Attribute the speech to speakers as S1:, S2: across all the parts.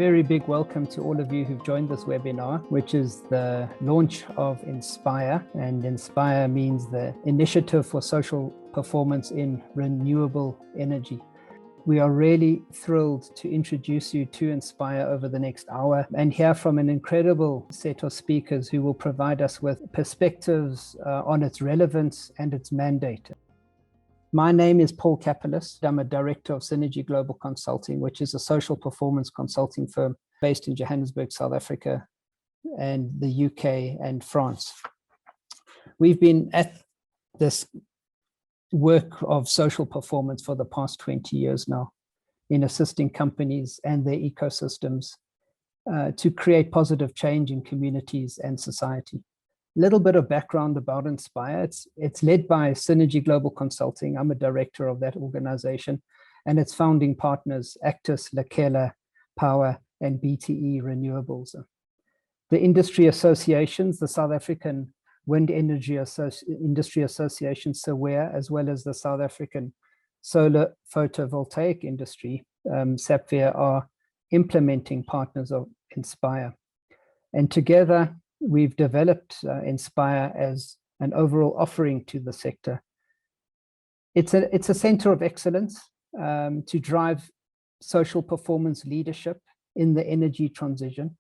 S1: very big welcome to all of you who've joined this webinar, which is the launch of Inspire. And Inspire means the Initiative for Social Performance in Renewable Energy. We are really thrilled to introduce you to Inspire over the next hour and hear from an incredible set of speakers who will provide us with perspectives on its relevance and its mandate. My name is Paul Kapelis. I'm a director of Synergy Global Consulting, which is a social performance consulting firm based in Johannesburg, South Africa, and the UK and France. We've been at this work of social performance for the past 20 years now, in assisting companies and their ecosystems to create positive change in communities and society. Little bit of background about Inspire. It's led by Synergy Global Consulting. I'm a director of that organization, and its founding partners, Actis, Lakela, Power, and BTE Renewables. The industry associations, the South African Wind Energy Industry Association, SAWEA, as well as the South African Solar Photovoltaic Industry, SAPVIA, are implementing partners of Inspire. And together, we've developed Inspire as an overall offering to the sector. It's a center of excellence to drive social performance leadership in the energy transition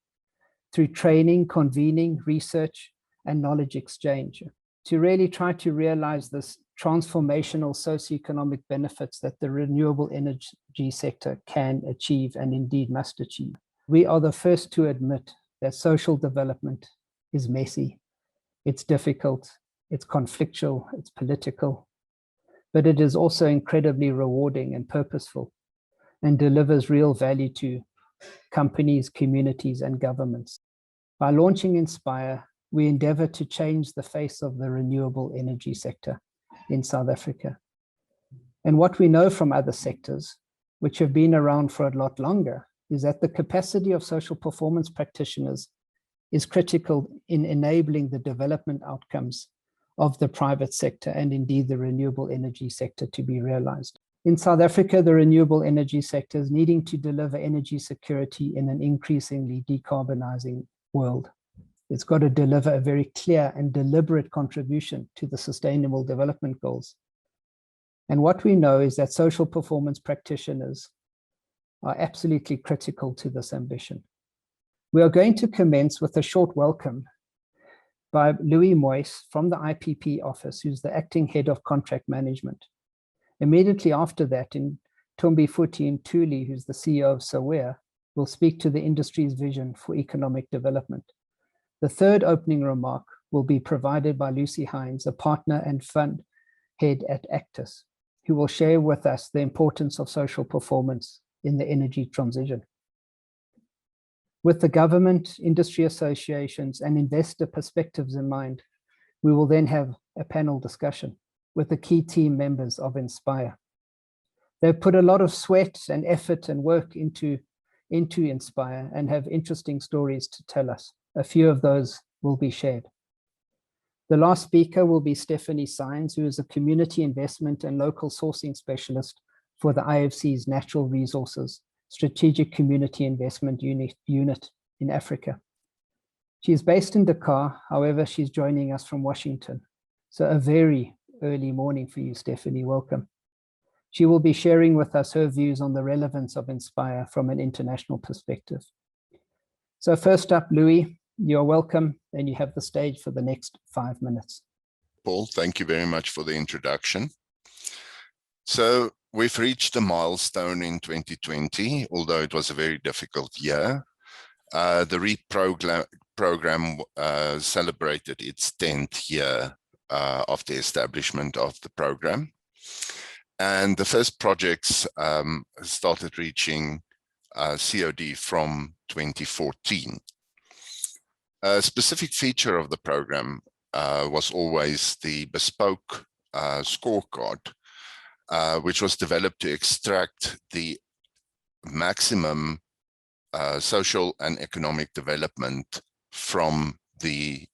S1: through training, convening, research, and knowledge exchange, to really try to realize this transformational socioeconomic benefits that the renewable energy sector can achieve and indeed must achieve. We are the first to admit that social development is messy, it's difficult, it's conflictual, it's political, but it is also incredibly rewarding and purposeful and delivers real value to companies, communities, and governments. By launching Inspire, we endeavor to change the face of the renewable energy sector in South Africa. And what we know from other sectors, which have been around for a lot longer, is that the capacity of social performance practitioners is critical in enabling the development outcomes of the private sector and indeed the renewable energy sector to be realized. In South Africa, the renewable energy sector is needing to deliver energy security in an increasingly decarbonizing world. It's got to deliver a very clear and deliberate contribution to the Sustainable Development Goals. And what we know is that social performance practitioners are absolutely critical to this ambition. We are going to commence with a short welcome by Louis Moyes from the IPP office, who's the acting head of contract management. Immediately after that, Tumbi Futi Ntuli, who's the CEO of SAWEA, will speak to the industry's vision for economic development. The third opening remark will be provided by Lucy Hines, a partner and fund head at Actis, who will share with us the importance of social performance in the energy transition. With the government, industry associations, and investor perspectives in mind, we will then have a panel discussion with the key team members of Inspire. They've put a lot of sweat and effort and work into Inspire and have interesting stories to tell us. A few of those will be shared. The last speaker will be Stephanie Sines, who is a community investment and local sourcing specialist for the IFC's Natural Resources Strategic Community Investment Unit in Africa. She is based in Dakar, however, she's joining us from Washington. So a very early morning for you, Stephanie, welcome. She will be sharing with us her views on the relevance of Inspire from an international perspective. So first up, Louis, you're welcome, and you have the stage for the next 5 minutes.
S2: Paul, thank you very much for the introduction. So we've reached a milestone in 2020, although it was a very difficult year. The REAP program celebrated its 10th year of the establishment of the program. And the first projects started reaching COD from 2014. A specific feature of the program was always the bespoke scorecard, which was developed to extract the maximum social and economic development from the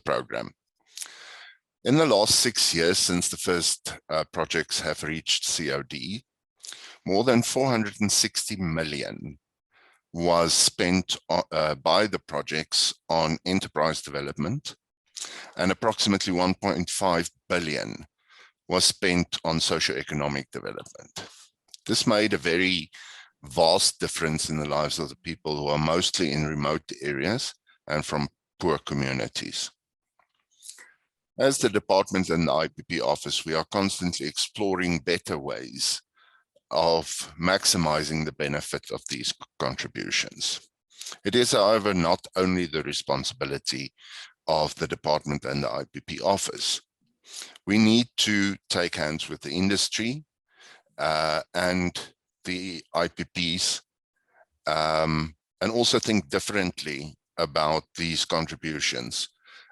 S2: program. In the last 6 years, since the first projects have reached COD, more than 460 million was spent by the projects on enterprise development, and approximately 1.5 billion was spent on socioeconomic development. This made a very vast difference in the lives of the people who are mostly in remote areas and from poor communities. As the department and the IPP office, we are constantly exploring better ways of maximizing the benefit of these contributions. It is, however, not only the responsibility of the department and the IPP office. We need to take hands with the industry and the IPPs, and also think differently about these contributions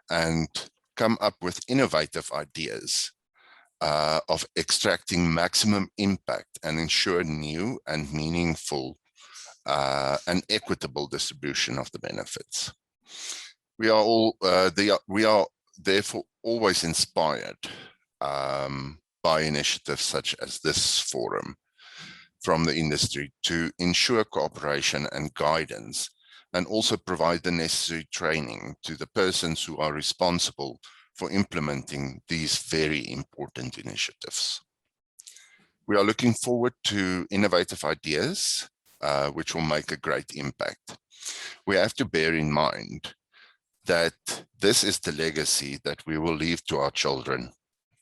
S2: and come up with innovative ideas of extracting maximum impact and ensure new and meaningful and equitable distribution of the benefits. We are therefore always inspired by initiatives such as this forum from the industry to ensure cooperation and guidance, and also provide the necessary training to the persons who are responsible for implementing these very important initiatives. We are looking forward to innovative ideas, which will make a great impact. We have to bear in mind that this is the legacy that we will leave to our children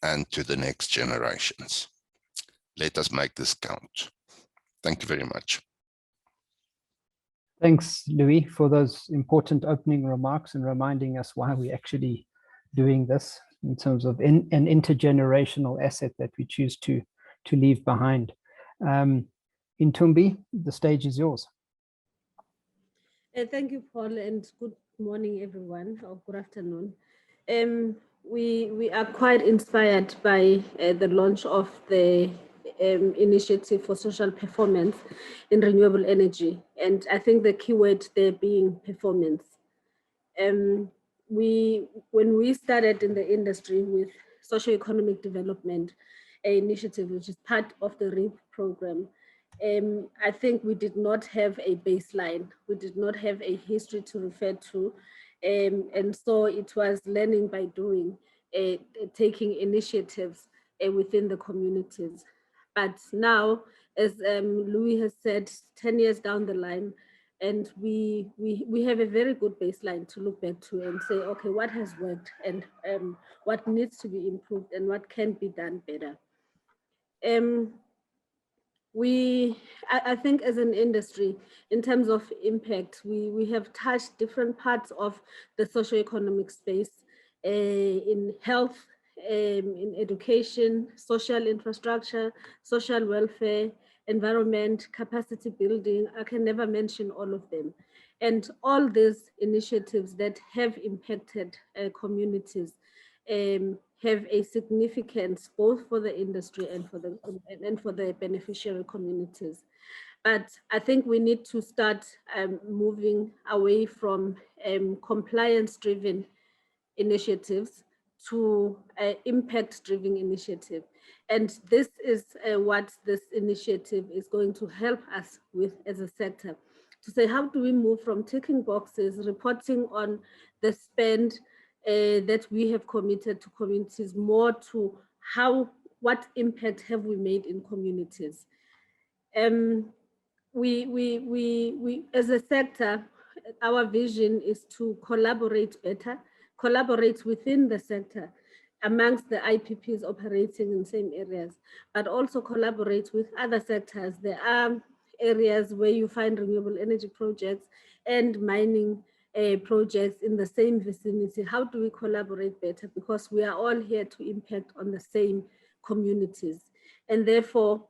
S2: and to the next generations. Let us make this count. Thank you very much.
S1: Thanks, Louis, for those important opening remarks and reminding us why we're actually doing this in terms of an intergenerational asset that we choose to leave behind. Intumbi, the stage is yours.
S3: Thank you, Paul, and good morning, everyone, or good afternoon. We are quite inspired by the launch of the initiative for social performance in renewable energy, and I think the key word there being performance. When we started in the industry with socioeconomic development initiative, which is part of the REAP program, I think we did not have a baseline. We did not have a history to refer to. And so it was learning by doing, taking initiatives within the communities. But now, as Louis has said, 10 years down the line, and we have a very good baseline to look back to and say, okay, what has worked and what needs to be improved and what can be done better. I think as an industry, in terms of impact, we have touched different parts of the socioeconomic space in health, in education, social infrastructure, social welfare, environment, capacity building. I can never mention all of them. And all these initiatives that have impacted communities have a significance both for the industry and for the beneficiary communities. But I think we need to start moving away from compliance-driven initiatives to impact-driven initiative. And this is what this initiative is going to help us with as a sector, to say, how do we move from ticking boxes, reporting on the spend that we have committed to communities, more to what impact have we made in communities? We as a sector, our vision is to collaborate better, collaborate within the sector amongst the IPPs operating in same areas, but also collaborate with other sectors. There are areas where you find renewable energy projects and mining projects in the same vicinity. How do we collaborate better? Because we are all here to impact on the same communities. And therefore,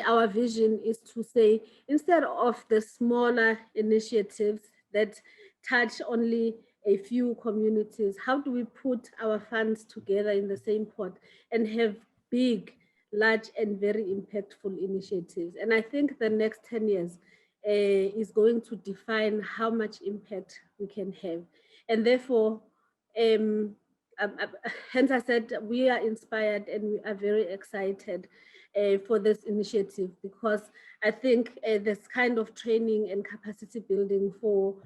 S3: our vision is to say, instead of the smaller initiatives that touch only a few communities, how do we put our funds together in the same pot and have big, large, and very impactful initiatives? And I think the next 10 years is going to define how much impact we can have. And therefore, hence I said we are inspired and we are very excited for this initiative, because I think this kind of training and capacity building for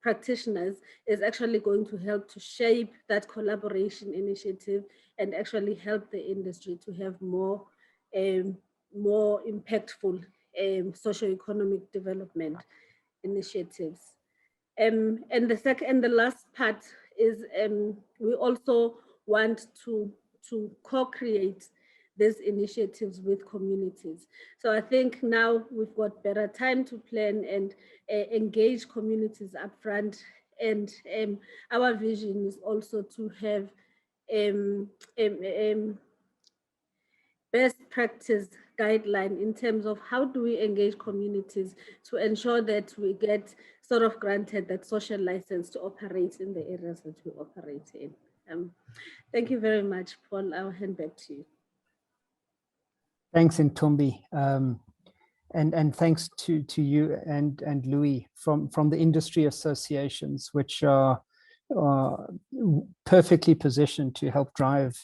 S3: practitioners is actually going to help to shape that collaboration initiative and actually help the industry to have more impactful socio-economic development initiatives. And the last part is we also want to co-create these initiatives with communities. So I think now we've got better time to plan and engage communities upfront. And our vision is also to have best practice guideline in terms of how do we engage communities to ensure that we get sort of granted that social license to operate in the areas that we operate in. Thank you very much, Paul. I'll hand back to you.
S1: Thanks, Ntombi. And thanks to you and Louis from the industry associations, which are perfectly positioned to help drive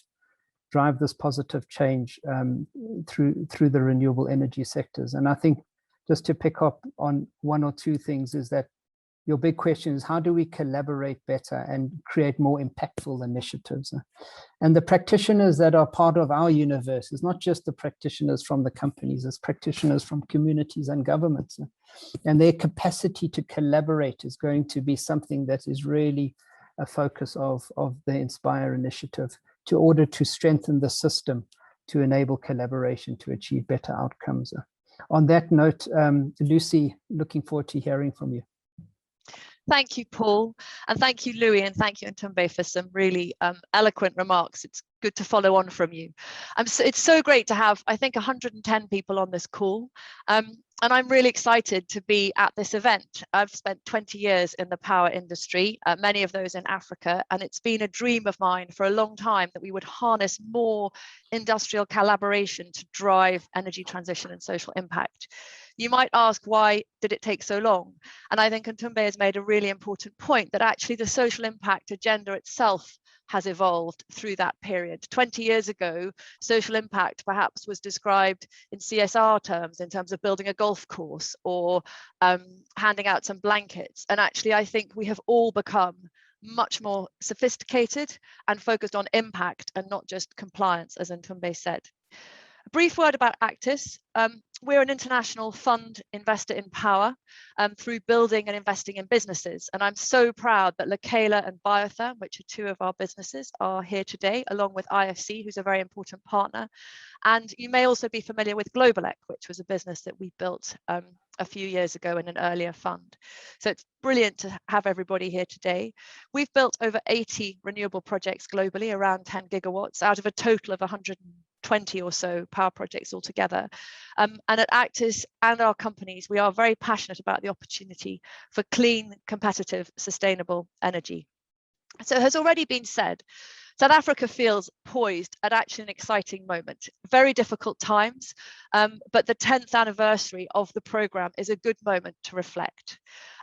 S1: this positive change through the renewable energy sectors. And I think just to pick up on one or two things is that your big question is, how do we collaborate better and create more impactful initiatives? And the practitioners that are part of our universe is not just the practitioners from the companies, it's practitioners from communities and governments. And their capacity to collaborate is going to be something that is really a focus of the Inspire initiative, to order to strengthen the system to enable collaboration to achieve better outcomes. On that note, Lucy, looking forward to hearing from you.
S4: Thank you, Paul, and thank you, Louis, and thank you, Ntombi, for some really eloquent remarks. It's good to follow on from you. It's so great to have, I think, 110 people on this call. And I'm really excited to be at this event. I've spent 20 years in the power industry, many of those in Africa, and it's been a dream of mine for a long time that we would harness more industrial collaboration to drive energy transition and social impact. You might ask, why did it take so long? And I think Ntombi has made a really important point that actually the social impact agenda itself has evolved through that period. 20 years ago, social impact perhaps was described in CSR terms, in terms of building a golf course or handing out some blankets. And actually, I think we have all become much more sophisticated and focused on impact and not just compliance, as Ntombi said. A brief word about Actis. We're an international fund investor in power through building and investing in businesses. And I'm so proud that Lekela and Biotherm, which are two of our businesses, are here today, along with IFC, who's a very important partner. And you may also be familiar with Globalec, which was a business that we built a few years ago in an earlier fund. So it's brilliant to have everybody here today. We've built over 80 renewable projects globally, around 10 gigawatts, out of a total of 120 or so power projects altogether. And at Actis and our companies, we are very passionate about the opportunity for clean, competitive, sustainable energy. So it has already been said, South Africa feels poised at actually an exciting moment. Very difficult times, but the 10th anniversary of the programme is a good moment to reflect.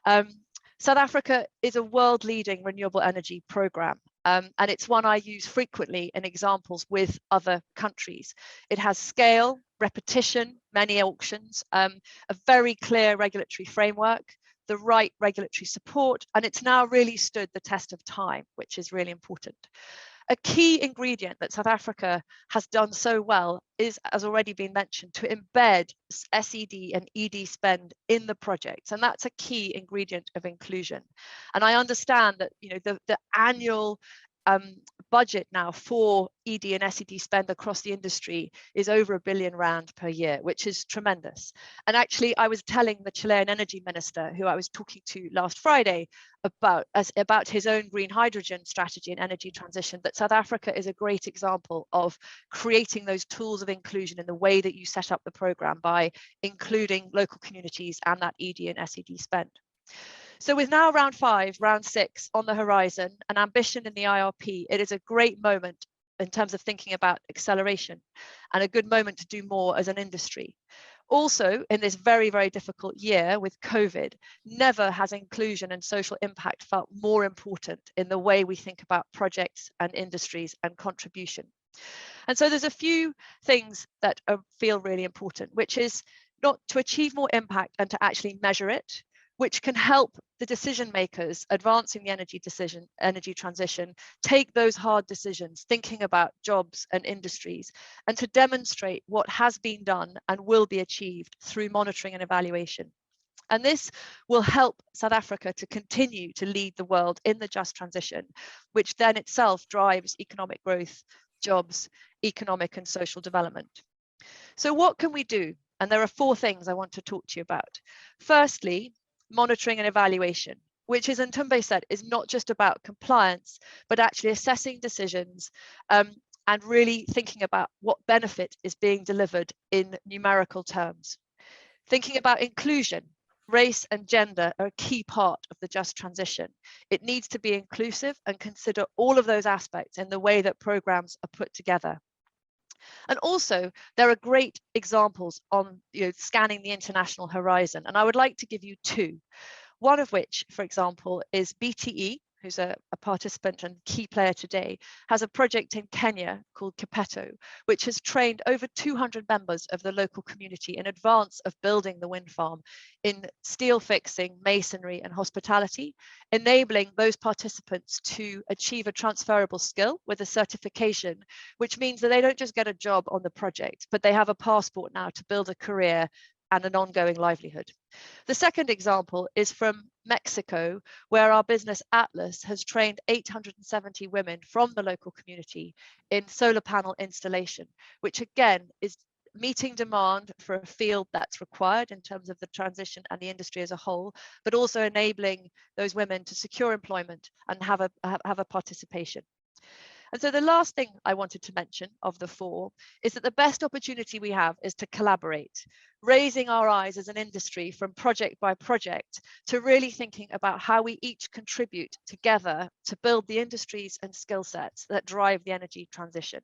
S4: South Africa is a world-leading renewable energy programme. And it's one I use frequently in examples with other countries. It has scale, repetition, many auctions, a very clear regulatory framework, the right regulatory support, and it's now really stood the test of time, which is really important. A key ingredient that South Africa has done so well is, as already been mentioned, to embed SED and ED spend in the projects, and that's a key ingredient of inclusion. And I understand that the annual budget now for ED and SED spend across the industry is over R1 billion per year, which is tremendous. And actually, I was telling the Chilean energy minister, who I was talking to last Friday, about his own green hydrogen strategy and energy transition, that South Africa is a great example of creating those tools of inclusion in the way that you set up the programme by including local communities and that ED and SED spend. So with now round 5, round 6 on the horizon, and ambition in the IRP, it is a great moment in terms of thinking about acceleration and a good moment to do more as an industry. Also, in this very, very difficult year with COVID, never has inclusion and social impact felt more important in the way we think about projects and industries and contribution. And so there's a few things that feel really important, which is not to achieve more impact and to actually measure it, which can help the decision makers advancing the energy transition take those hard decisions, thinking about jobs and industries, and to demonstrate what has been done and will be achieved through monitoring and evaluation. And this will help South Africa to continue to lead the world in the just transition, which then itself drives economic growth, jobs, economic and social development. So what can we do? And there are 4 things I want to talk to you about. Firstly, monitoring and evaluation, which, as Ntumbe said, is not just about compliance, but actually assessing decisions and really thinking about what benefit is being delivered in numerical terms. Thinking about inclusion. Race and gender are a key part of the just transition. It needs to be inclusive and consider all of those aspects in the way that programs are put together. And also, there are great examples on scanning the international horizon, and I would like to give you 2. One of which, for example, is BTE, who's a participant and key player today, has a project in Kenya called Kipeto, which has trained over 200 members of the local community in advance of building the wind farm in steel fixing, masonry and hospitality, enabling those participants to achieve a transferable skill with a certification, which means that they don't just get a job on the project, but they have a passport now to build a career and an ongoing livelihood. The second example is from Mexico, where our business Atlas has trained 870 women from the local community in solar panel installation, which again is meeting demand for a field that's required in terms of the transition and the industry as a whole, but also enabling those women to secure employment and have a participation. And so the last thing I wanted to mention of the 4 is that the best opportunity we have is to collaborate, raising our eyes as an industry from project by project to really thinking about how we each contribute together to build the industries and skill sets that drive the energy transition.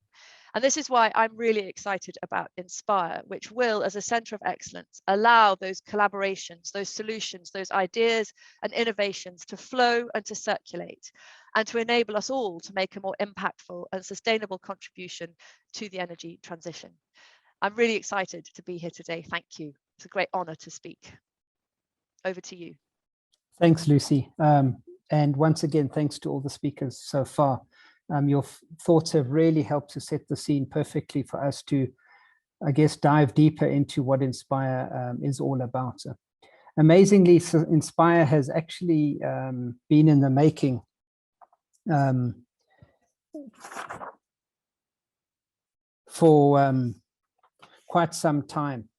S4: And this is why I'm really excited about Inspire, which will, as a centre of excellence, allow those collaborations, those solutions, those ideas and innovations to flow and to circulate, and to enable us all to make a more impactful and sustainable contribution to the energy transition. I'm really excited to be here today. Thank you. It's a great honour to speak. Over to you.
S1: Thanks, Lucy. And once again, thanks to all the speakers so far. Your thoughts have really helped to set the scene perfectly for us to, I guess, dive deeper into what Inspire is all about. Amazingly, Inspire has actually been in the making for quite some time,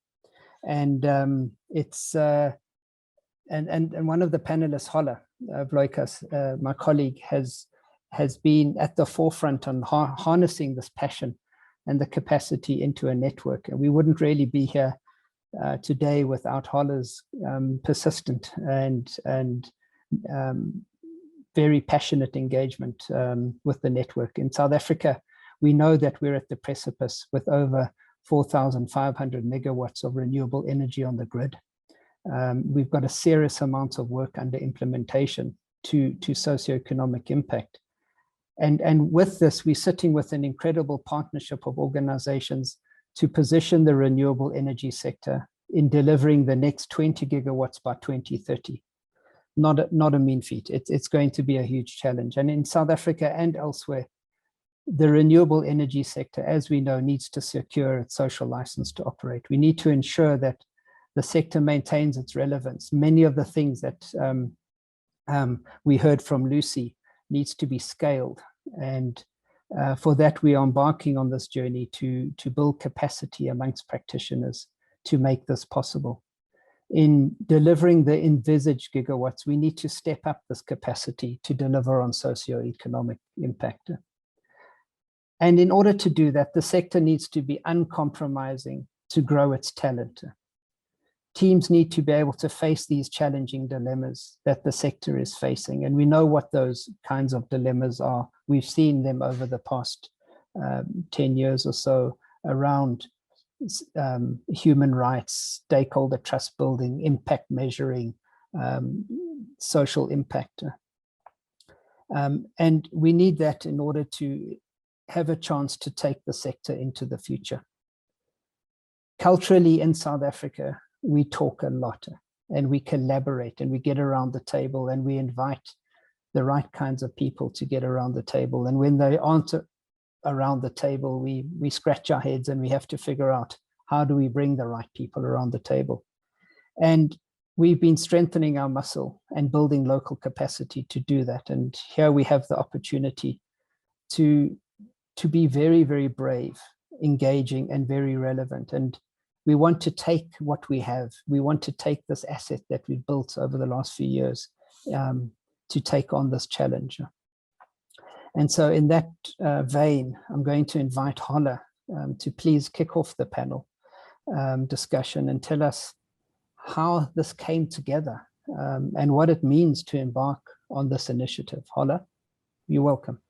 S1: and it's and one of the panelists, Holla Vloikas, my colleague, has been at the forefront on harnessing this passion and the capacity into a network. And we wouldn't really be here today without Holla's persistent and very passionate engagement with the network. In South Africa, we know that we're at the precipice with over 4,500 megawatts of renewable energy on the grid. We've got a serious amount of work under implementation to socioeconomic impact. And with this, we're sitting with an incredible partnership of organizations to position the renewable energy sector in delivering the next 20 gigawatts by 2030. Not a mean feat. It's going to be a huge challenge. And in South Africa and elsewhere, the renewable energy sector, as we know, needs to secure its social license to operate. We need to ensure that the sector maintains its relevance. Many of the things that we heard from Lucy needs to be scaled. And for that, we are embarking on this journey to build capacity amongst practitioners to make this possible. In delivering the envisaged gigawatts, we need to step up this capacity to deliver on socioeconomic impact. And in order to do that, the sector needs to be uncompromising to grow its talent. Teams need to be able to face these challenging dilemmas that the sector is facing. And we know what those kinds of dilemmas are. We've seen them over the past 10 years or so around human rights, stakeholder trust building, impact measuring, social impact. And we need that in order to have a chance to take the sector into the future. Culturally in South Africa, we talk a lot and we collaborate and we get around the table and we invite the right kinds of people to get around the table. And when they aren't around the table, we scratch our heads and we have to figure out, how do we bring the right people around the table? And we've been strengthening our muscle and building local capacity to do that. And here we have the opportunity to be very, very brave, engaging, and very relevant. And we want to take what we have. We want to take this asset that we've built over the last few years to take on this challenge. And so in that vein, I'm going to invite Holla to please kick off the panel discussion and tell us how this came together and what it means to embark on this initiative. Holla, you're welcome.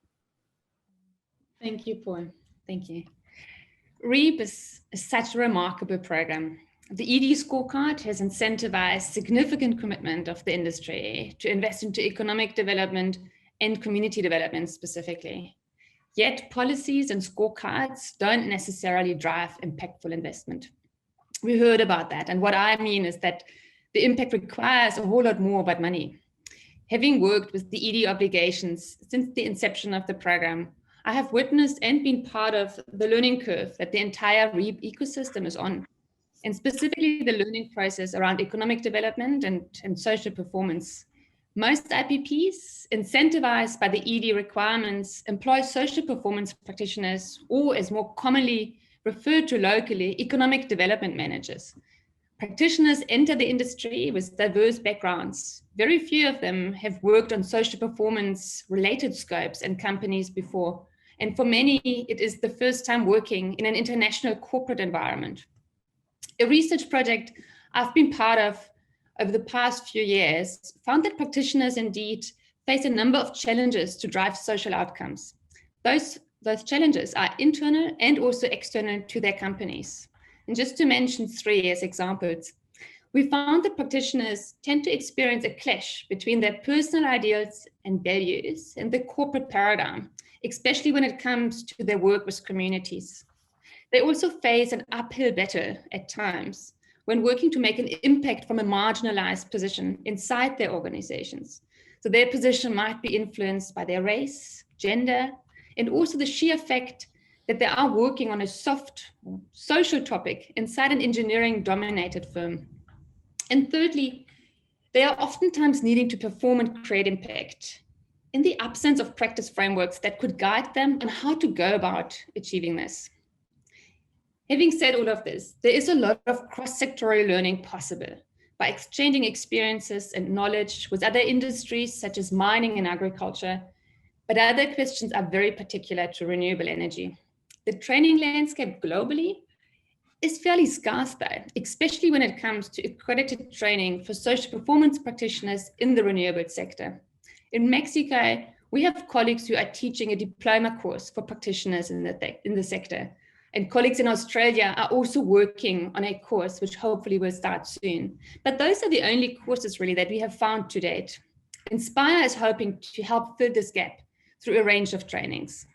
S5: Thank you, Paul. Thank you. REAP is such a remarkable program. The ED scorecard has incentivized significant commitment of the industry to invest into economic development and community development specifically. Yet policies and scorecards don't necessarily drive impactful investment. We heard about that. And what I mean is that the impact requires a whole lot more but money. Having worked with the ED obligations since the inception of the program, I have witnessed and been part of the learning curve that the entire REAP ecosystem is on, and specifically the learning process around economic development and social performance. Most IPPs, incentivized by the ED requirements, employ social performance practitioners, or as more commonly referred to locally, economic development managers. Practitioners enter the industry with diverse backgrounds. Very few of them have worked on social performance related scopes and companies before. And for many, it is the first time working in an international corporate environment. A research project I've been part of over the past few years found that practitioners indeed face a number of challenges to drive social outcomes. Those challenges are internal and also external to their companies. And just to mention three as examples, we found that practitioners tend to experience a clash between their personal ideals and values and the corporate paradigm, especially when it comes to their work with communities. They also face an uphill battle at times when working to make an impact from a marginalized position inside their organizations. So their position might be influenced by their race, gender, and also the sheer fact that they are working on a soft social topic inside an engineering-dominated firm. And thirdly, they are oftentimes needing to perform and create impact in the absence of practice frameworks that could guide them on how to go about achieving this. Having said all of this, there is a lot of cross-sectorial learning possible by exchanging experiences and knowledge with other industries such as mining and agriculture, but other questions are very particular to renewable energy. The training landscape globally is fairly scarce though, especially when it comes to accredited training for social performance practitioners in the renewable sector. In Mexico, we have colleagues who are teaching a diploma course for practitioners in the sector. And colleagues in Australia are also working on a course, which hopefully will start soon. But those are the only courses really that we have found to date. Inspire is hoping to help fill this gap through a range of trainings.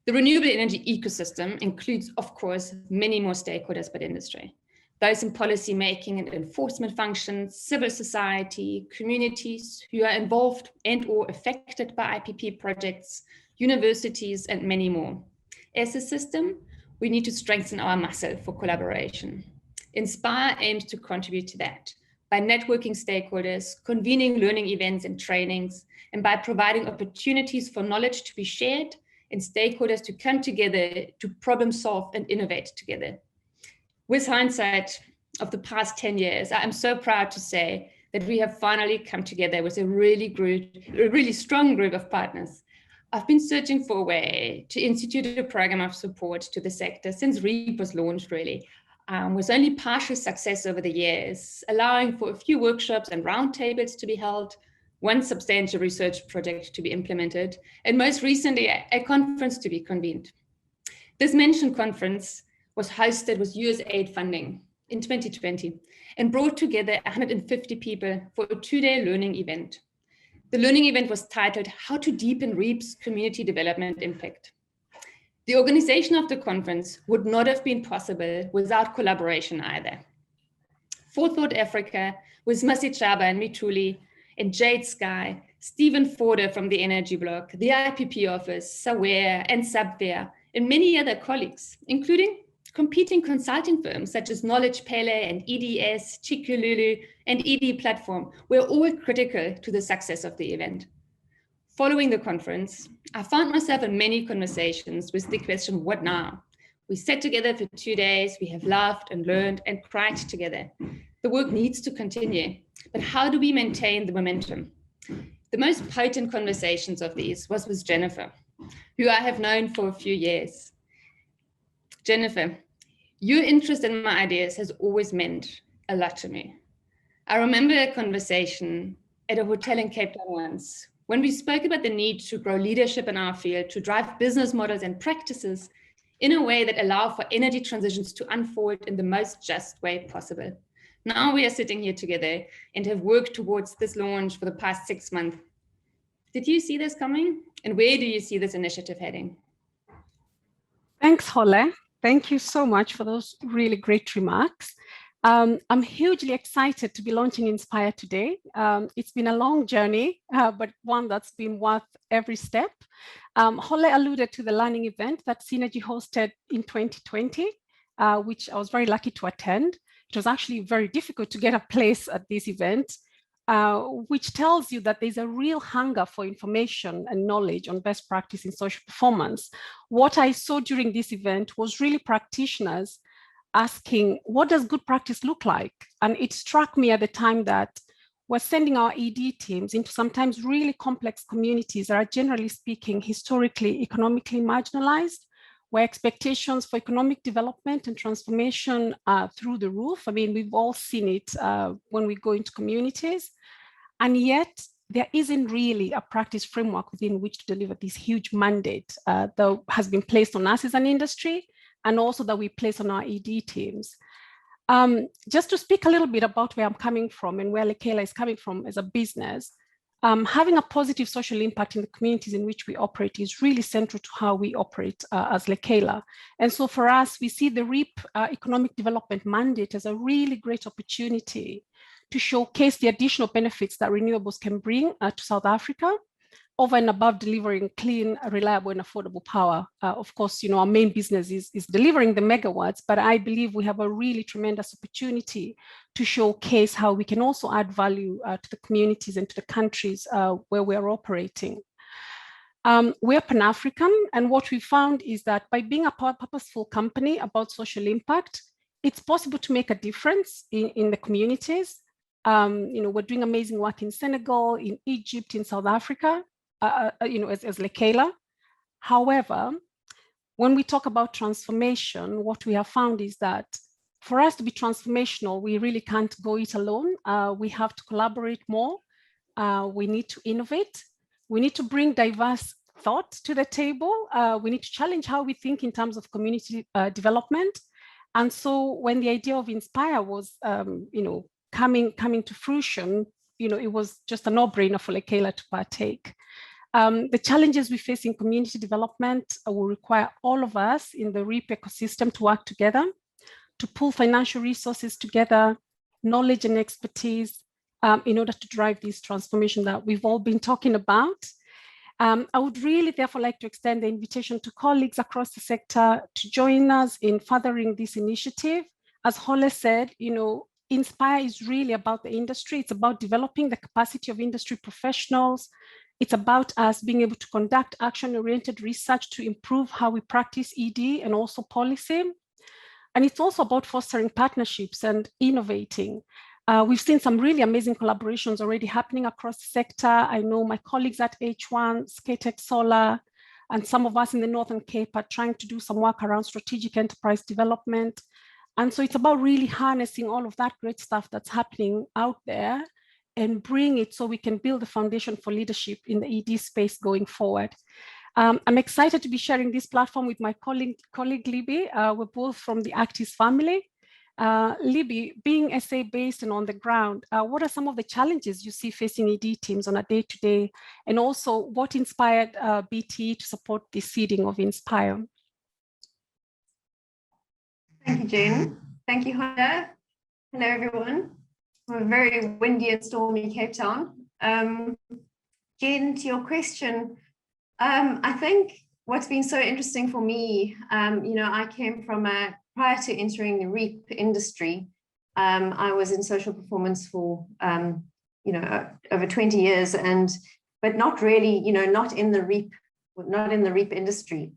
S5: The renewable energy ecosystem includes, of course, many more stakeholders but industry. Those in policy making and enforcement functions, civil society, communities who are involved and or affected by IPP projects, universities, and many more. As a system, we need to strengthen our muscle for collaboration. Inspire aims to contribute to that by networking stakeholders, convening learning events and trainings, and by providing opportunities for knowledge to be shared and stakeholders to come together to problem solve and innovate together. With hindsight of the past 10 years, I am so proud to say that we have finally come together with a really strong group of partners. I've been searching for a way to institute a program of support to the sector since REAP was launched really, with only partial success over the years, allowing for a few workshops and roundtables to be held, one substantial research project to be implemented, and most recently, a conference to be convened. This mentioned conference was hosted with US aid funding in 2020 and brought together 150 people for a 2-day learning event. The learning event was titled How to Deepen REAP's Community Development Impact. The organization of the conference would not have been possible without collaboration either. Forethought Africa with Masi Chaba and Mituli, and Jade Sky, Stephen Forder from the Energy Block, the IPP office, Saware and Subfair, and many other colleagues, including competing consulting firms such as Knowledge Pele and EDS, Chikululu, and ED Platform were all critical to the success of the event. Following the conference, I found myself in many conversations with the question, what now? We sat together for 2 days, we have laughed and learned and cried together. The work needs to continue, but how do we maintain the momentum? The most potent conversations of these was with Jennifer, who I have known for a few years. Jennifer, your interest in my ideas has always meant a lot to me. I remember a conversation at a hotel in Cape Town once, when we spoke about the need to grow leadership in our field, to drive business models and practices in a way that allow for energy transitions to unfold in the most just way possible. Now we are sitting here together and have worked towards this launch for the past 6 months. Did you see this coming? And where do you see this initiative heading?
S6: Thanks, Hole. Thank you so much for those really great remarks. I'm hugely excited to be launching Inspire today. It's been a long journey, but one that's been worth every step. Hole alluded to the learning event that Synergy hosted in 2020, which I was very lucky to attend. It was actually very difficult to get a place at this event, which tells you that there's a real hunger for information and knowledge on best practice in social performance. What I saw during this event was really practitioners asking, what does good practice look like? And it struck me at the time that we're sending our ED teams into sometimes really complex communities that are, generally speaking, historically, economically marginalized, where expectations for economic development and transformation are through the roof. I mean, we've all seen it when we go into communities. And yet, there isn't really a practice framework within which to deliver this huge mandate that has been placed on us as an industry, and also that we place on our ED teams. Just to speak a little bit about where I'm coming from and where Lekela is coming from as a business, having a positive social impact in the communities in which we operate is really central to how we operate as Lekela. And so for us, we see the REAP economic development mandate as a really great opportunity to showcase the additional benefits that renewables can bring to South Africa, over and above delivering clean, reliable, and affordable power. Of course, you know, our main business is delivering the megawatts, but I believe we have a really tremendous opportunity to showcase how we can also add value to the communities and to the countries where we're operating. We're Pan-African, and what we found is that by being a purposeful company about social impact, it's possible to make a difference in the communities. You know, we're doing amazing work in Senegal, in Egypt, in South Africa, you know, as Lekela. However, when we talk about transformation, what we have found is that for us to be transformational, we really can't go it alone. We have to collaborate more. We need to innovate. We need to bring diverse thought to the table. We need to challenge how we think in terms of community development. And so when the idea of Inspire was, you know, coming to fruition, you know, it was just a no-brainer for Lekela to partake. The challenges we face in community development will require all of us in the REAP ecosystem to work together, to pull financial resources together, knowledge and expertise in order to drive this transformation that we've all been talking about. I would really therefore like to extend the invitation to colleagues across the sector to join us in furthering this initiative. As Hole said, you know, Inspire is really about the industry. It's about developing the capacity of industry professionals. It's about us being able to conduct action-oriented research to improve how we practice ED and also policy. And it's also about fostering partnerships and innovating. We've seen some really amazing collaborations already happening across the sector. I know my colleagues at H1, Skatex Solar, and some of us in the Northern Cape are trying to do some work around strategic enterprise development. And so it's about really harnessing all of that great stuff that's happening out there and bring it so we can build the foundation for leadership in the ED space going forward. I'm excited to be sharing this platform with my colleague Libby. We're both from the Actis family. Libby, being SA-based and on the ground, what are some of the challenges you see facing ED teams on a day-to-day, and also what inspired BT to support the seeding of Inspire?
S7: Thank you, Jen. Thank you, Hoda. Hello, everyone. We're very windy and stormy Cape Town. Jen, to your question, I think what's been so interesting for me, I came from prior to entering the REAP industry, I was in social performance for, over 20 years, but not really, not in the REAP industry.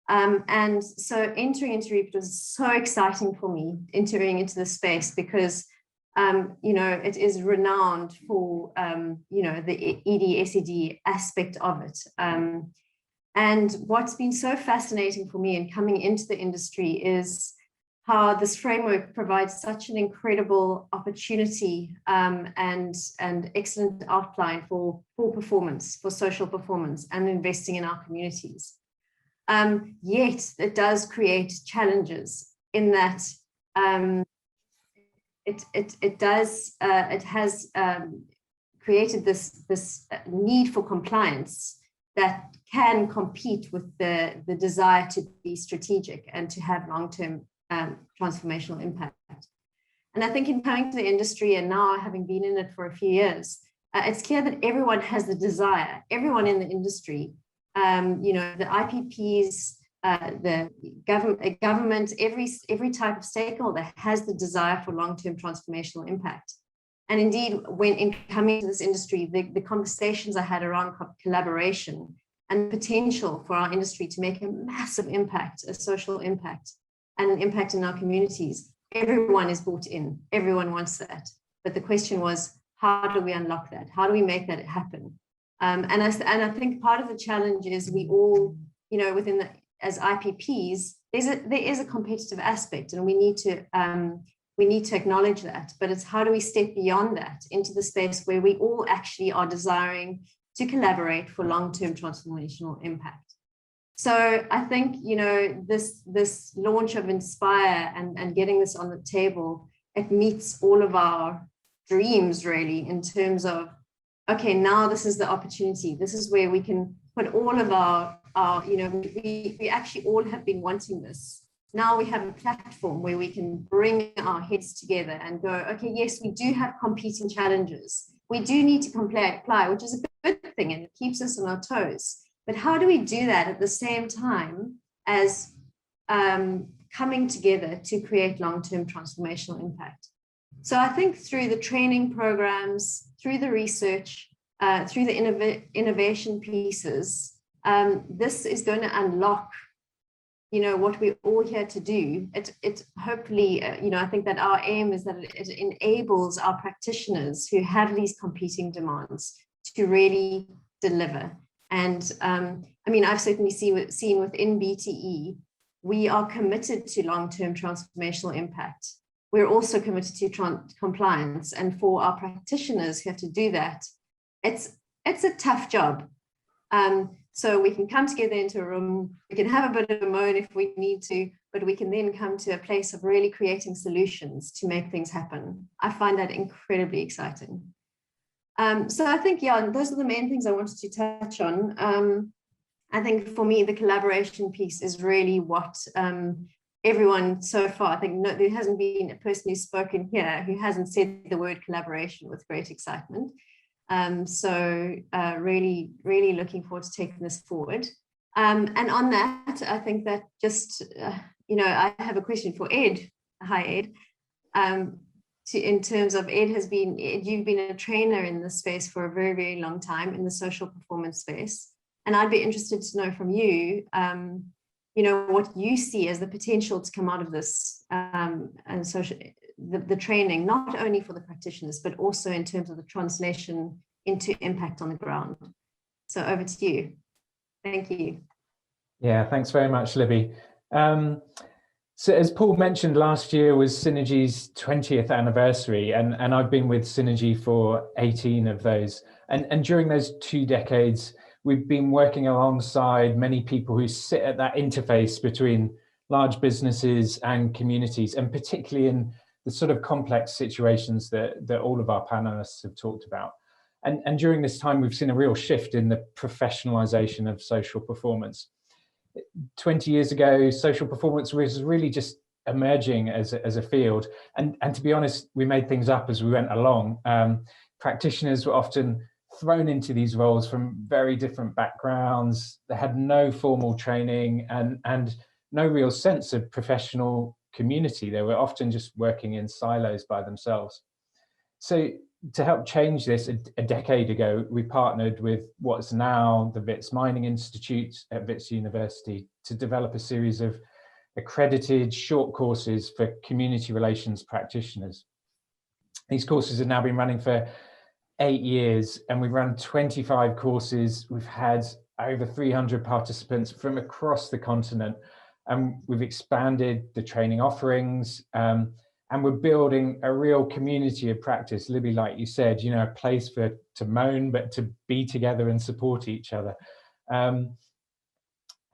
S7: And so entering into REAP was so exciting for me, entering into the space, because it is renowned for, the ED-SED aspect of it. And what's been so fascinating for me in coming into the industry is how this framework provides such an incredible opportunity and excellent outline for performance, for social performance and investing in our communities. Yet it does create challenges in that it has created this need for compliance that can compete with the desire to be strategic and to have long-term transformational impact. And I think in coming to the industry and now having been in it for a few years, it's clear that everyone has the desire, everyone in the industry, the IPPs, the government, every type of stakeholder has the desire for long-term transformational impact. And indeed, when in coming to this industry, the conversations I had around collaboration and the potential for our industry to make a massive impact, a social impact, and an impact in our communities, everyone is bought in, everyone wants that. But the question was, how do we unlock that? How do we make that happen? And I think part of the challenge is we all, as IPPs, there is a competitive aspect, and we need to acknowledge that. But it's how do we step beyond that into the space where we all actually are desiring to collaborate for long-term transformational impact. So I think, this launch of Inspire and getting this on the table, it meets all of our dreams really in terms of, okay, now this is the opportunity. This is where we can put all of our we actually all have been wanting this. Now we have a platform where we can bring our heads together and go, okay, yes, we do have competing challenges. We do need to comply, which is a good thing, and it keeps us on our toes. But how do we do that at the same time as coming together to create long-term transformational impact? So I think through the training programs, through the research, through the innovation pieces, this is going to unlock, what we're all here to do. It hopefully, I think that our aim is that it enables our practitioners who have these competing demands to really deliver. And I've certainly seen within BTE, we are committed to long-term transformational impact. We're also committed to compliance. And for our practitioners who have to do that, it's a tough job. So we can come together into a room, we can have a bit of a moan if we need to, but we can then come to a place of really creating solutions to make things happen. I find that incredibly exciting. So I think, those are the main things I wanted to touch on. I think for me, the collaboration piece is really what everyone so far, I think there hasn't been a person who's spoken here who hasn't said the word collaboration with great excitement. So really, really looking forward to taking this forward. And on that, I think that just, I have a question for Ed. Hi, Ed. In terms of you've been a trainer in this space for a very, very long time in the social performance space. And I'd be interested to know from you, what you see as the potential to come out of this and the training, not only for the practitioners, but also in terms of the translation into impact on the ground. So over to you. Thank you.
S8: Yeah, thanks very much, Libby. So as Paul mentioned, last year was Synergy's 20th anniversary, and I've been with Synergy for 18 of those. And during those 2 decades, we've been working alongside many people who sit at that interface between large businesses and communities, and particularly in the sort of complex situations that all of our panelists have talked about. And during this time, we've seen a real shift in the professionalization of social performance. 20 years ago, social performance was really just emerging as a field. And to be honest, we made things up as we went along. Practitioners were often thrown into these roles from very different backgrounds. They had no formal training and no real sense of professional community. They were often just working in silos by themselves. So to help change this, a decade ago, we partnered with what's now the Wits Mining Institute at Wits University to develop a series of accredited short courses for community relations practitioners. These courses have now been running for 8 years, and we've run 25 courses. We've had over 300 participants from across the continent, and we've expanded the training offerings, and we're building a real community of practice. Libby, like you said, you know, a place to moan, but to be together and support each other.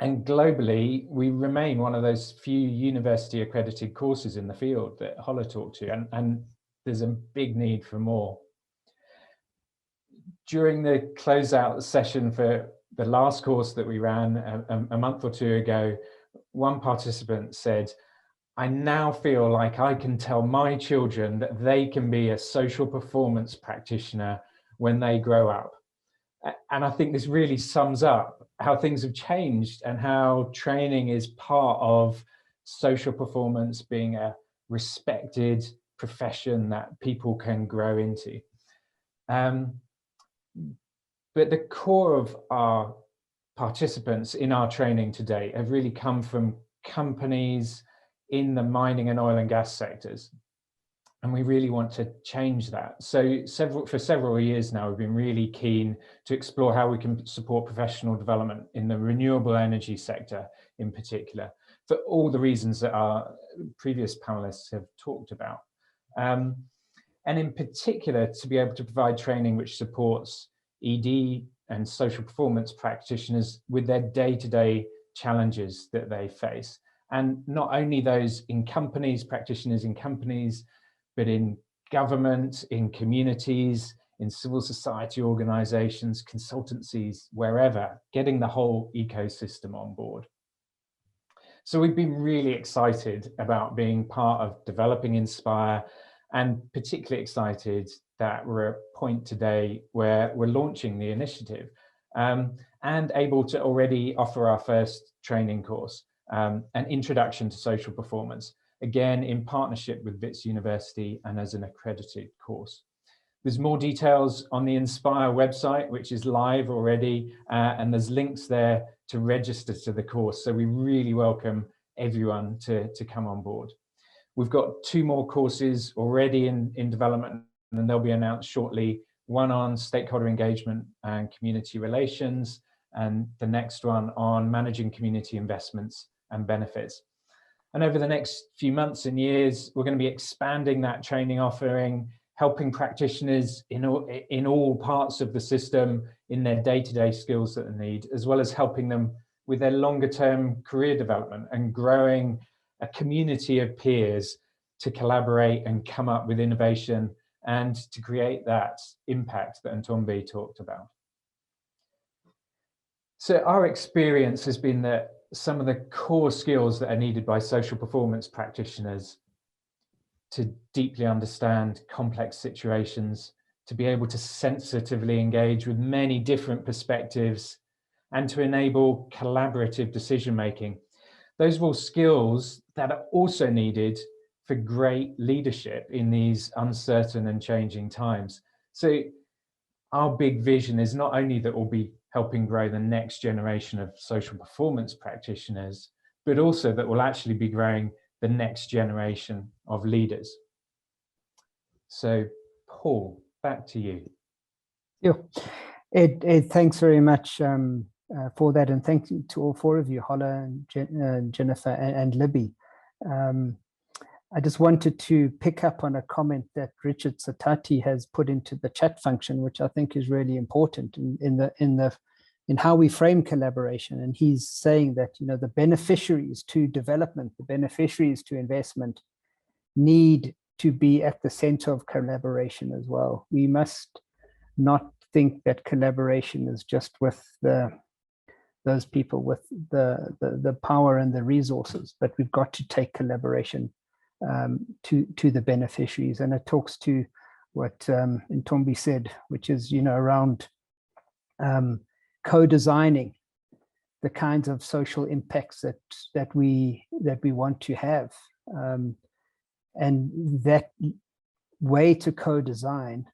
S8: And globally, we remain one of those few university accredited courses in the field that Holle talked to, and there's a big need for more. During the closeout session for the last course that we ran a month or two ago, one participant said, "I now feel like I can tell my children that they can be a social performance practitioner when they grow up." And I think this really sums up how things have changed and how training is part of social performance being a respected profession that people can grow into. But the core of our participants in our training today have really come from companies in the mining and oil and gas sectors. And we really want to change that. So for several years now, we've been really keen to explore how we can support professional development in the renewable energy sector in particular, for all the reasons that our previous panelists have talked about. And in particular, to be able to provide training which supports ED and social performance practitioners with their day-to-day challenges that they face. And not only those in companies, practitioners in companies, but in government, in communities, in civil society organizations, consultancies, wherever, getting the whole ecosystem on board. So we've been really excited about being part of developing Inspire, and particularly excited that we're at a point today where we're launching the initiative and able to already offer our first training course, an introduction to social performance, again in partnership with Wits University and as an accredited course. There's more details on the Inspire website, which is live already, and there's links there to register to the course. So we really welcome everyone to come on board. We've got 2 more courses already in development, and they'll be announced shortly. One on stakeholder engagement and community relations, and the next one on managing community investments and benefits. And over the next few months and years, we're going to be expanding that training offering, helping practitioners in all parts of the system in their day-to-day skills that they need, as well as helping them with their longer-term career development and growing a community of peers to collaborate and come up with innovation and to create that impact that Ntombi talked about. So our experience has been that some of the core skills that are needed by social performance practitioners to deeply understand complex situations, to be able to sensitively engage with many different perspectives, and to enable collaborative decision-making. Those were skills that are also needed for great leadership in these uncertain and changing times. So our big vision is not only that we'll be helping grow the next generation of social performance practitioners, but also that we'll actually be growing the next generation of leaders. So Paul, back to you.
S1: Yeah, thanks very much for that, and thank you to all 4 of you, Holle and Jennifer and Libby. I just wanted to pick up on a comment that Richard Satati has put into the chat function, which I think is really important in the in how we frame collaboration. And he's saying that, you know, the beneficiaries to development, the beneficiaries to investment need to be at the center of collaboration as well. We must not think that collaboration is just with those people with the power and the resources, but we've got to take collaboration to the beneficiaries. And it talks to what Ntombi said, which is, you know, around co-designing the kinds of social impacts that we want to have, and that way to co-design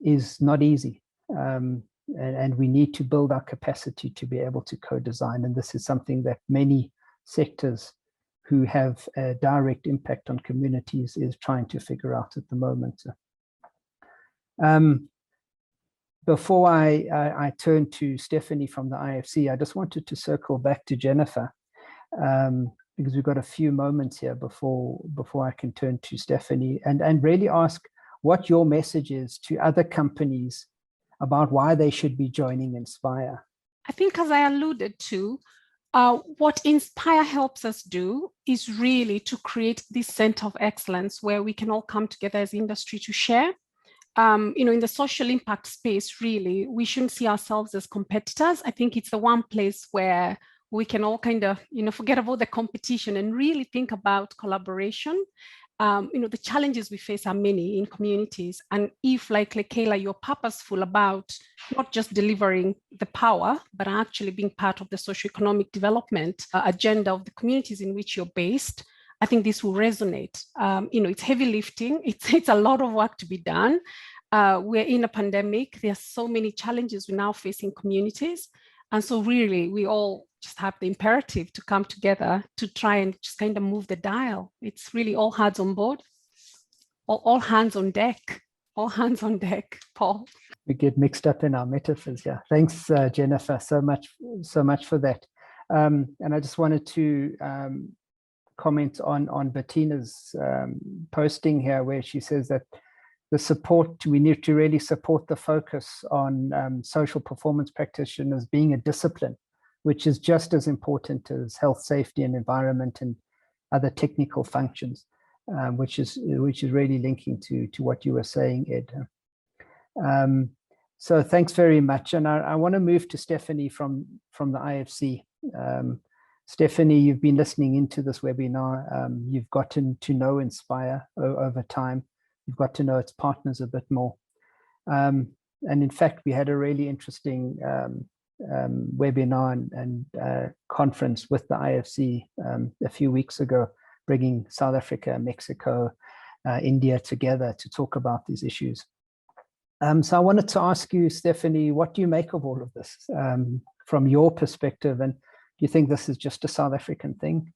S1: is not easy, and we need to build our capacity to be able to co-design. And this is something that many sectors who have a direct impact on communities is trying to figure out at the moment. Before I turn to Stephanie from the IFC, I just wanted to circle back to Jennifer, because we've got a few moments here before I can turn to Stephanie, and really ask what your message is to other companies about why they should be joining Inspire.
S6: I think, as I alluded to, what Inspire helps us do is really to create this center of excellence where we can all come together as industry to share. You know, in the social impact space, really, we shouldn't see ourselves as competitors. I think it's the one place where we can all kind of, you know, forget about the competition and really think about collaboration. You know, the challenges we face are many in communities. And if, like Lekela, you're purposeful about not just delivering the power, but actually being part of the socioeconomic development agenda of the communities in which you're based, I think this will resonate. You know, it's heavy lifting. It's a lot of work to be done. We're in a pandemic. There are so many challenges we now face in communities. And so really, we all just have the imperative to come together to try and just kind of move the dial. It's really all hands on board, all hands on deck, all hands on deck, Paul.
S1: We get mixed up in our metaphors here. Thanks, Jennifer, so much for that. And I just wanted to comment on Bettina's posting here, where she says that the support, we need to really support the focus on social performance practitioners being a discipline, which is just as important as health, safety, and environment and other technical functions, which is really linking to what you were saying, Ed. So thanks very much. And I want to move to Stephanie from the IFC. Stephanie, you've been listening into this webinar. You've gotten to know Inspire over time. You've got to know its partners a bit more. And in fact, we had a really interesting webinar and conference with the IFC a few weeks ago, bringing South Africa, Mexico, India together to talk about these issues. So I wanted to ask you, Stephanie, what do you make of all of this from your perspective? And do you think this is just a South African thing?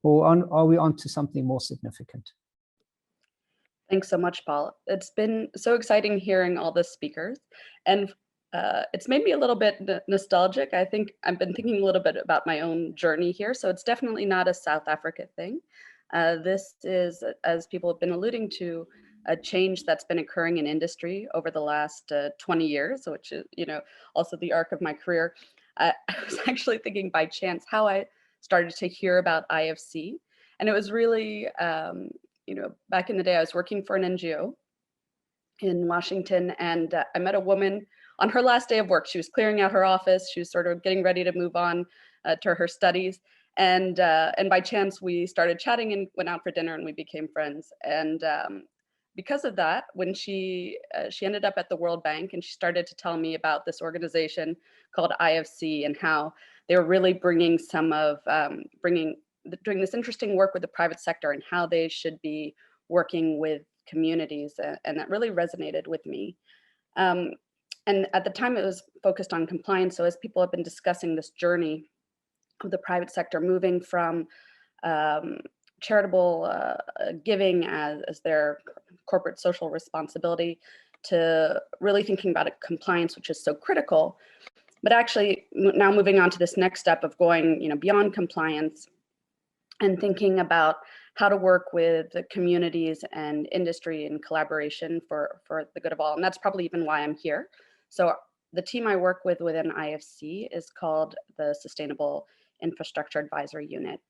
S1: Or are we on to something more significant?
S9: Thanks so much, Paul. It's been so exciting hearing all the speakers, and it's made me a little bit nostalgic. I think I've been thinking a little bit about my own journey here. So it's definitely not a South Africa thing. This is, as people have been alluding to, a change that's been occurring in industry over the last 20 years, which is, you know, also the arc of my career. I was actually thinking by chance how I started to hear about IFC. And it was really, you know, back in the day, I was working for an NGO in Washington, and I met a woman on her last day of work. She was clearing out her office. She was sort of getting ready to move on to her studies. And by chance, we started chatting and went out for dinner, and we became friends. And because of that, when she ended up at the World Bank, and she started to tell me about this organization called IFC and how they were really bringing some of doing this interesting work with the private sector and how they should be working with communities, and that really resonated with me. And at the time, it was focused on compliance. So as people have been discussing this journey of the private sector moving from charitable giving as their corporate social responsibility to really thinking about compliance, which is so critical, but actually now moving on to this next step of going, you know, beyond compliance and thinking about how to work with the communities and industry in collaboration for the good of all. And that's probably even why I'm here. So the team I work with within IFC is called the Sustainable Infrastructure Advisory Unit.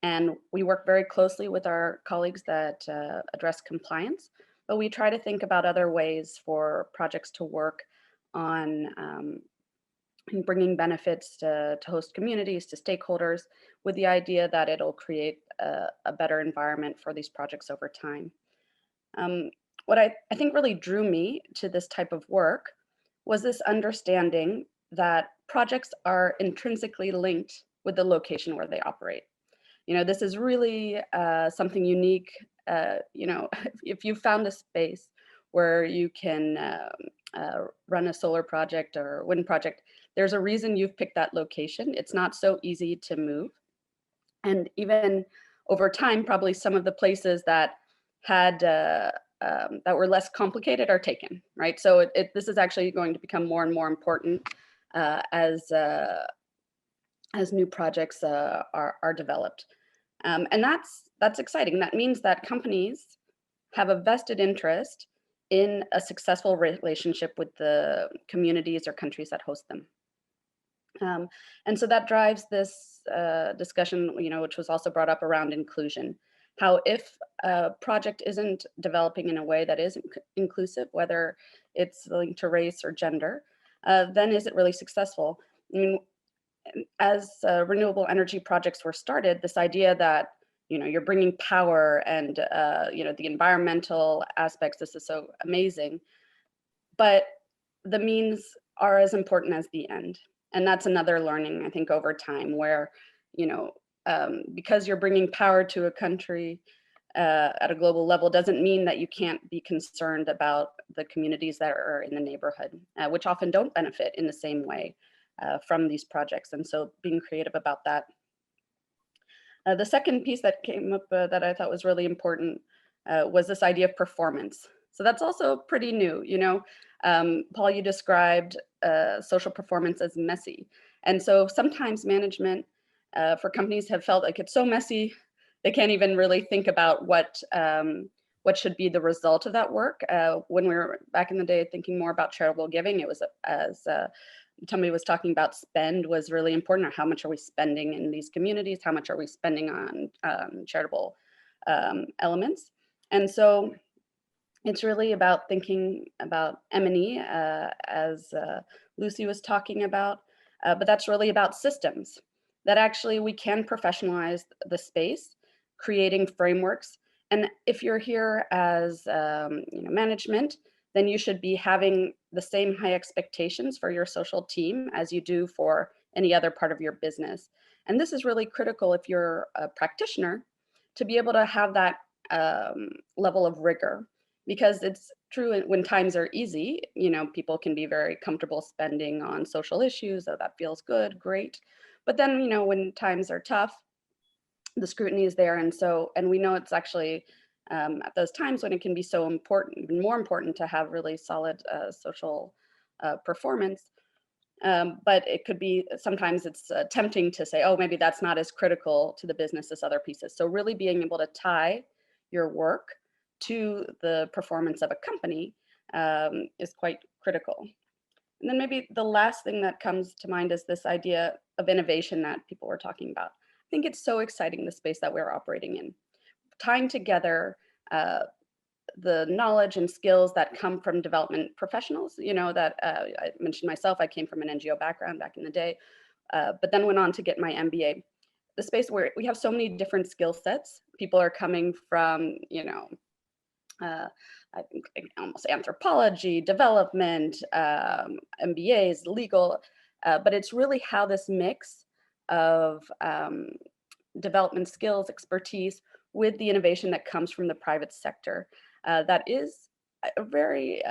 S9: And we work very closely with our colleagues that address compliance, but we try to think about other ways for projects to work on bringing benefits to host communities, to stakeholders, with the idea that it'll create a better environment for these projects over time. What I think really drew me to this type of work was this understanding that projects are intrinsically linked with the location where they operate. You know, this is really something unique. You know, if you found a space where you can run a solar project or wind project, there's a reason you've picked that location. It's not so easy to move. And even over time, probably some of the places that had that were less complicated are taken, right? So this is actually going to become more and more important as new projects are developed. And that's exciting. That means that companies have a vested interest in a successful relationship with the communities or countries that host them. And so that drives this discussion, you know, which was also brought up around inclusion. How if a project isn't developing in a way that is inclusive, whether it's linked to race or gender, then is it really successful? I mean, as renewable energy projects were started, this idea that, you know, you're bringing power and, you know, the environmental aspects, this is so amazing, but the means are as important as the end. And that's another learning, I think, over time where, you know, because you're bringing power to a country at a global level doesn't mean that you can't be concerned about the communities that are in the neighborhood, which often don't benefit in the same way from these projects. And so being creative about that. The second piece that came up that I thought was really important was this idea of performance. So that's also pretty new, you know. Paul, you described social performance as messy. And so sometimes management for companies have felt like it's so messy, they can't even really think about what should be the result of that work. When we were back in the day thinking more about charitable giving, it was as somebody was talking about spend was really important. Or how much are we spending in these communities? How much are we spending on charitable elements? And so it's really about thinking about M&E as Lucy was talking about, but that's really about systems that actually we can professionalize the space, creating frameworks. And if you're here as you know, management, then you should be having the same high expectations for your social team as you do for any other part of your business. And this is really critical if you're a practitioner to be able to have that level of rigor, because it's true when times are easy, you know, people can be very comfortable spending on social issues. Oh, that feels good, great. But then, you know, when times are tough, the scrutiny is there. And we know it's actually at those times when it can be so important, even more important to have really solid social performance. But it could be, sometimes it's tempting to say, oh, maybe that's not as critical to the business as other pieces. So really being able to tie your work to the performance of a company is quite critical. And then maybe the last thing that comes to mind is this idea of innovation that people were talking about. I think it's so exciting, the space that we're operating in, tying together the knowledge and skills that come from development professionals, you know, that I mentioned myself, I came from an NGO background back in the day, but then went on to get my MBA. The space where we have so many different skill sets, people are coming from, you know, I think almost anthropology, development, MBAs, legal, but it's really how this mix of development skills, expertise with the innovation that comes from the private sector that is very,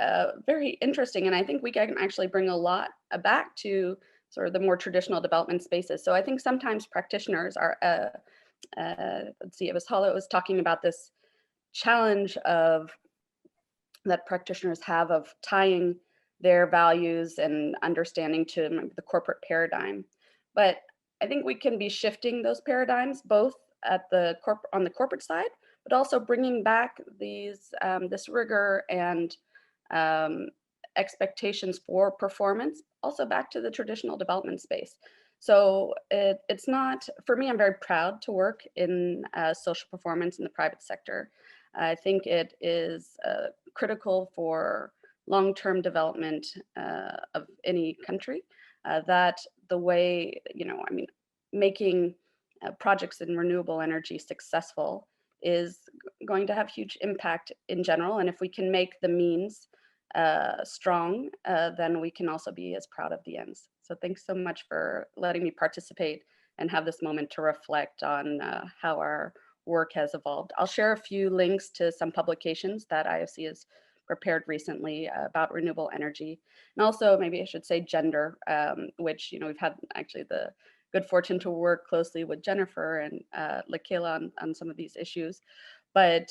S9: very interesting. And I think we can actually bring a lot back to sort of the more traditional development spaces. So I think sometimes practitioners are, let's see, it was Hala was talking about this challenge of that practitioners have of tying their values and understanding to the corporate paradigm. But I think we can be shifting those paradigms both at the on the corporate side, but also bringing back these this rigor and expectations for performance, also back to the traditional development space. So it's not, for me, I'm very proud to work in social performance in the private sector. I think it is critical for long-term development of any country, that the way, making projects in renewable energy successful is going to have huge impact in general. And if we can make the means strong, then we can also be as proud of the ends. So thanks so much for letting me participate and have this moment to reflect on how our work has evolved. I'll share a few links to some publications that IOC has prepared recently about renewable energy. And also, maybe I should say gender, which, we've had actually the good fortune to work closely with Jennifer and Lakela on some of these issues. But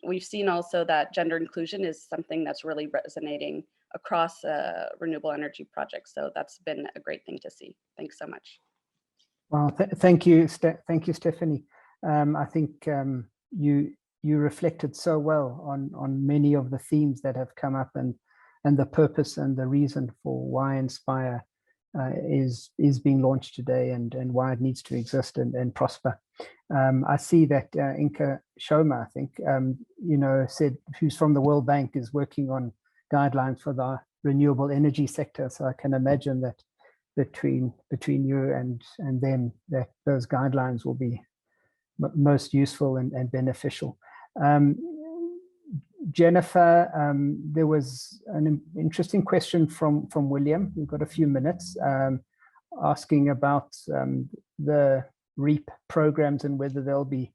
S9: we've seen also that gender inclusion is something that's really resonating across renewable energy projects. So that's been a great thing to see. Thanks so much.
S1: Well, thank you, Stephanie. I think you reflected so well on many of the themes that have come up, and the purpose and the reason for why Inspire is being launched today, and why it needs to exist and prosper. I see that Inka Shoma, I think, said, who's from the World Bank, is working on guidelines for the renewable energy sector. So I can imagine that between you and them, that those guidelines will be most useful and beneficial. Jennifer, there was an interesting question from William. We've got a few minutes, asking about the REAP programs and whether they'll be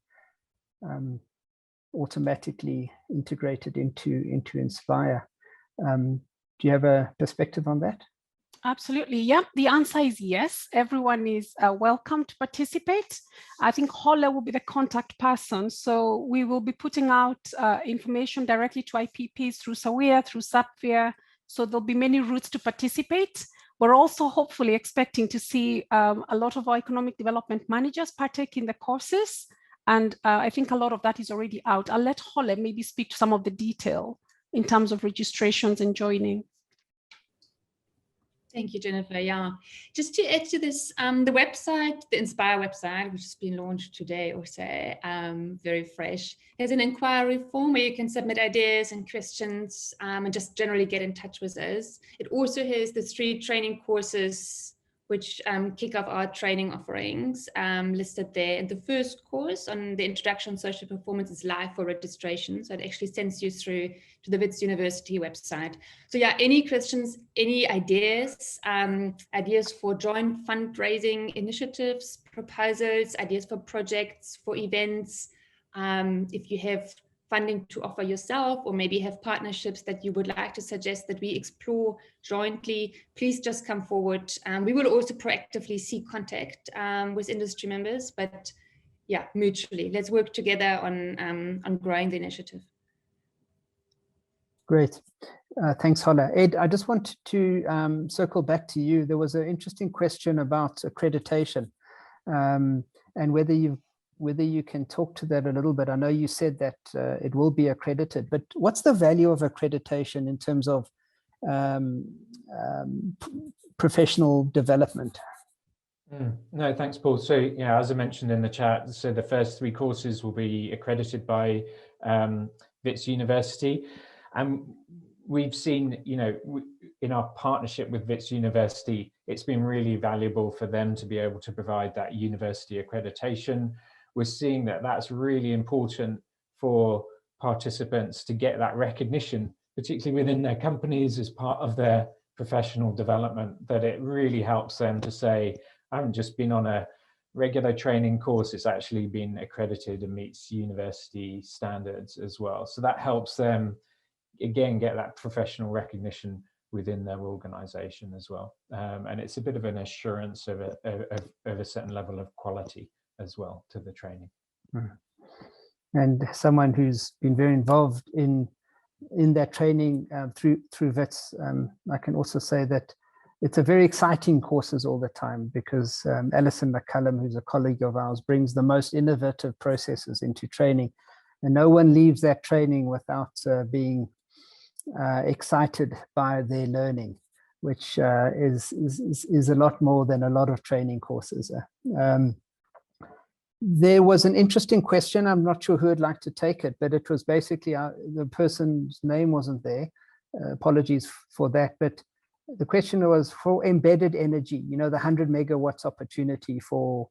S1: automatically integrated into Inspire. Do you have a perspective on that?
S6: Absolutely. Yeah, the answer is yes. Everyone is welcome to participate. I think Holle will be the contact person. So we will be putting out information directly to IPPs through SAWIA, through SAPVIA. So there'll be many routes to participate. We're also hopefully expecting to see a lot of our economic development managers partake in the courses. And I think a lot of that is already out. I'll let Holle maybe speak to some of the detail in terms of registrations and joining.
S5: Thank you, Jennifer. Yeah, just to add to this, the website, the Inspire website, which has been launched today, also very fresh, has an inquiry form where you can submit ideas and questions and just generally get in touch with us. It also has the 3 training courses which kick off our training offerings listed there. And the first course on the Introduction to Social Performance is live for registration. So it actually sends you through to the Wits University website. So yeah, any questions, any ideas, ideas for joint fundraising initiatives, proposals, ideas for projects, for events, if you have funding to offer yourself, or maybe have partnerships that you would like to suggest that we explore jointly, please just come forward. We will also proactively seek contact with industry members, but yeah, mutually. Let's work together on growing the initiative.
S1: Great. Thanks, Holle. Ed, I just wanted to circle back to you. There was an interesting question about accreditation, and whether you can talk to that a little bit. I know you said that it will be accredited, but what's the value of accreditation in terms of professional development?
S8: No, thanks, Paul. So yeah, as I mentioned in the chat, so the first 3 courses will be accredited by Wits University. And we've seen, in our partnership with Wits University, it's been really valuable for them to be able to provide that university accreditation. We're seeing that that's really important for participants to get that recognition, particularly within their companies as part of their professional development, that it really helps them to say, I haven't just been on a regular training course, it's actually been accredited and meets university standards as well. So that helps them, again, get that professional recognition within their organization as well. And it's a bit of an assurance of a certain level of quality as well to the training.
S1: And someone who's been very involved in that training through Wits, I can also say that it's a very exciting courses all the time, because Alison McCullum, who's a colleague of ours, brings the most innovative processes into training, and no one leaves that training without being excited by their learning, which is a lot more than a lot of training courses. There was an interesting question. I'm not sure who would like to take it, but it was basically the person's name wasn't there. Apologies for that. But the question was for embedded energy, the 100 megawatts opportunity for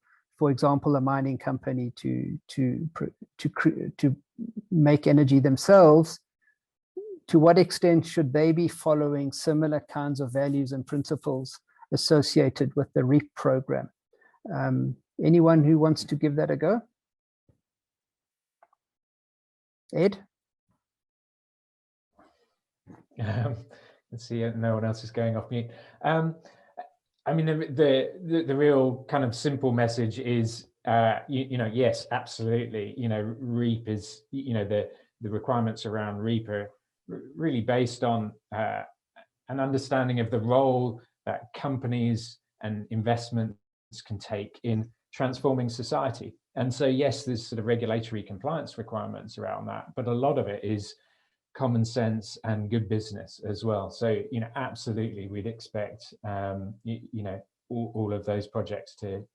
S1: example, a mining company to make energy themselves. To what extent should they be following similar kinds of values and principles associated with the REAP program? Anyone who wants to give that a go? Ed?
S8: Let's see, no one else is going off mute. I mean, the real kind of simple message is, yes, absolutely. REAP is, the requirements around REAP are really based on an understanding of the role that companies and investments can take in transforming society. And so, yes, there's sort of regulatory compliance requirements around that, but a lot of it is common sense and good business as well. So, absolutely, we'd expect, all of those projects to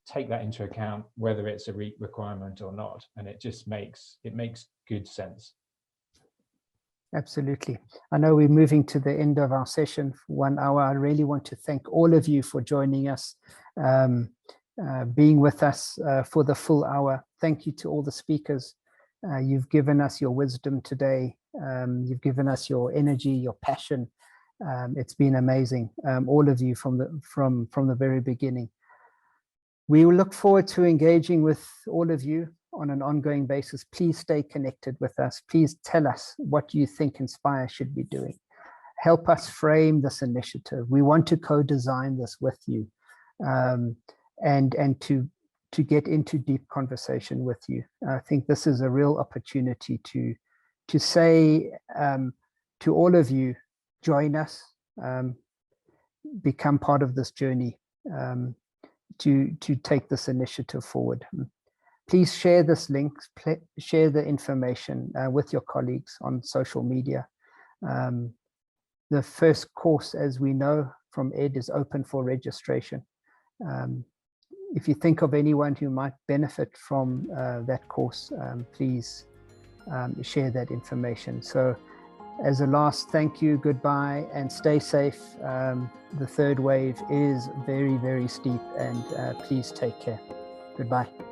S8: take that into account, whether it's a REAP requirement or not. And it just makes good sense.
S1: Absolutely. I know we're moving to the end of our session for 1 hour. I really want to thank all of you for joining us, being with us for the full hour. Thank you to all the speakers. You've given us your wisdom today. You've given us your energy, your passion. It's been amazing, all of you from the very beginning. We will look forward to engaging with all of you on an ongoing basis. Please stay connected with us. Please tell us what you think Inspire should be doing. Help us frame this initiative. We want to co-design this with you, and to get into deep conversation with you. I think this is a real opportunity to say to all of you, join us, become part of this journey, to take this initiative forward. Please share this link, share the information with your colleagues on social media. The first course, as we know from Ed, is open for registration. If you think of anyone who might benefit from that course, please share that information. So as a last thank you, goodbye, and stay safe. The third wave is very, very steep, and please take care. Goodbye.